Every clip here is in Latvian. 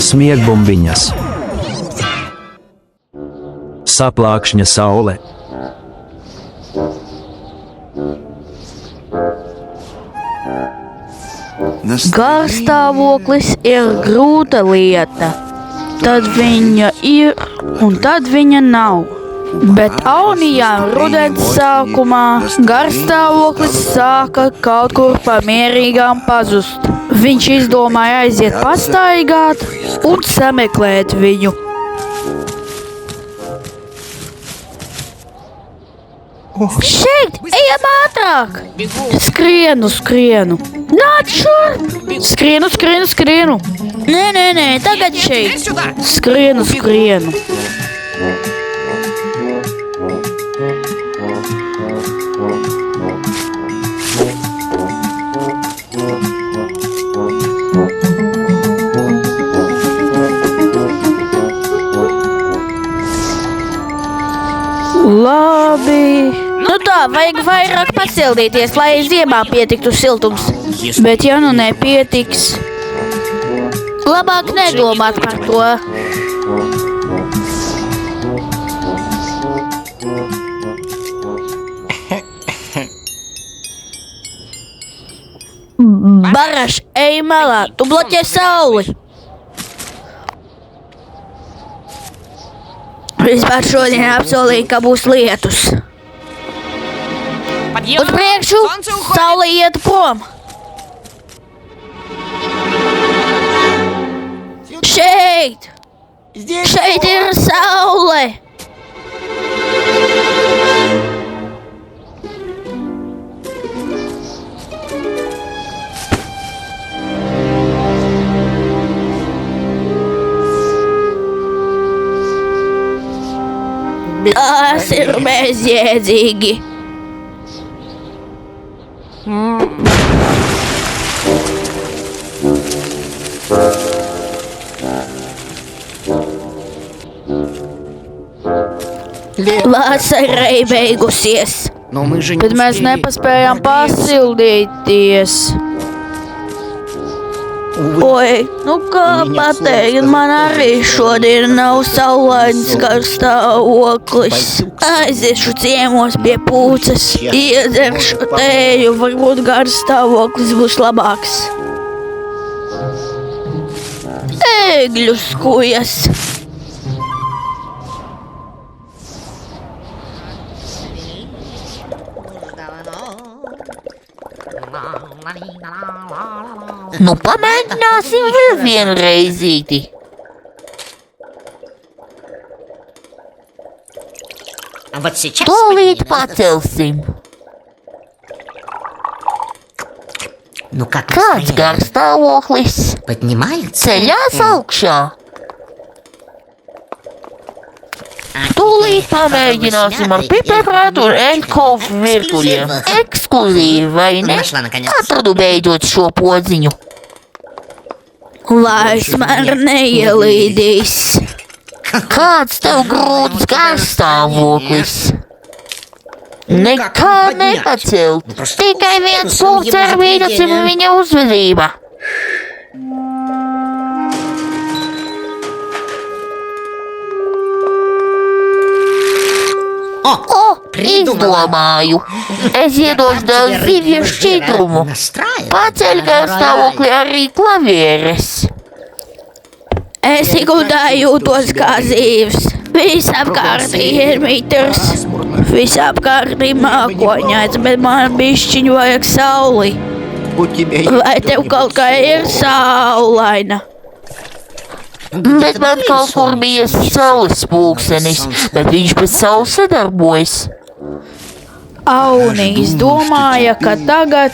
Smiegbumbiņas. Saplākšņa saule. Garstāvoklis ir grūta lieta. Tad viņa ir un tad viņa nav. Bet Aunijam rudens sākumā garstāvoklis sāka kaut kur pa mierīgām pazust. Viņš izdomāja aiziet pastaigāt un sameklēt viņu. Šeit! Ejam ātrāk! Skrienu! Nāc šurp! Skrienu! Nē, tagad šeit! Skrienu! Labi. Nu tā, vajag vairāk pasildīties, lai ziemā pietiktu siltums. Bet ja nu nepietiks, labāk nedomāt par to. Baraš, ej malā, tu bloķē sauli. Vispār šodien apsolīja, ka būs lietus. Uz priekšu, saule iet prom. Šeit ir saule. Tas ir bezjēdzīgi. Vasarai beigusies, bet mēs nepaspējām pasildīties. Oi, nu kā pateikt, man arī šodien nav saulains garstāvoklis. Aiziešu ciemos pie pūces, iedzeršu tēju, varbūt garstāvoklis būs labāks. Ēgļu skujas. Nu, pamēģināsim vēl vienu reizīti. Tūlīt pacelsim. Kāds garstāvoklis? Ceļās augšā. Tūlīt pamēģināsim ar piparprātu un eļļkofu virtuļiem. Ekskluzīvi, vai ne? Atradu beidzot šo podziņu. Vairs man neielīdīs. Kāds tev grūts garstāvoklis? Nekā nepacelt. Tikai viens punkts ar vīnacim viņa uzvedība. Izdomāju. Es iedošu daudz zivju šķidrumu. Paceļ garstāvokli arī klavieres. Es ikudāju jūtos kā zīves. Visapkārt ir mitrs. Visapkārt ir mākoņaits, bet man bišķiņu vajag sauli. Vai tev kaut kā ir saulaina? Bet man kaut kur bija saules pulkstenis, bet viņš pēc saules nedarbojas. Aunis domāja, ka tagad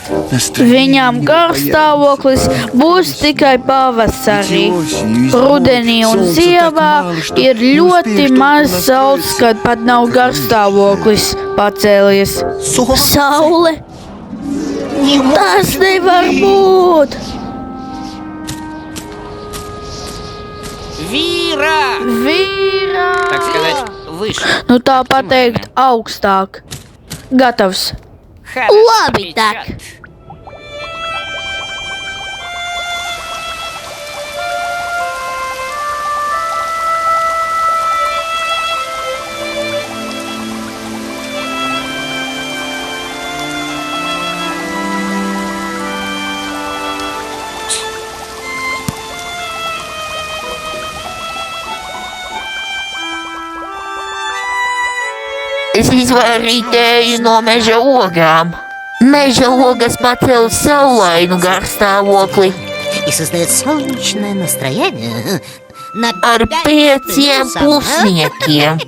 viņam garstāvoklis būs tikai pavasarī. Rudenī un ziemā ir ļoti maz saules, kad pat nav garstāvoklis pacēlies. Saule? Tas nevar būt! Vīra! Nu tā pateikt, augstāk. Gatavs. Labi, tak. Es izvairītēju no meža ogām. Meža ogas pacēla saulainu garstāvokli И создает солнечное настроение. ar 5 pusniekiem.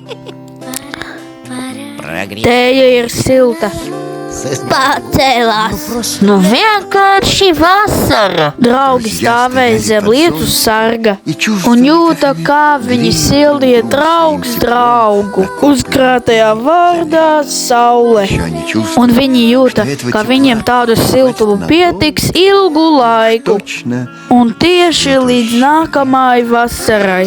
Tēja ir silta. Pacēlās. Nu vienkārši vasara. Draugi stāvēja zem lietus sarga un jūta, kā viņi sildīja draugs draugu uzkrātajā vārdā saule. Un viņi jūta, ka viņiem tādu siltumu pietiks ilgu laiku un tieši līdz nākamajai vasarai.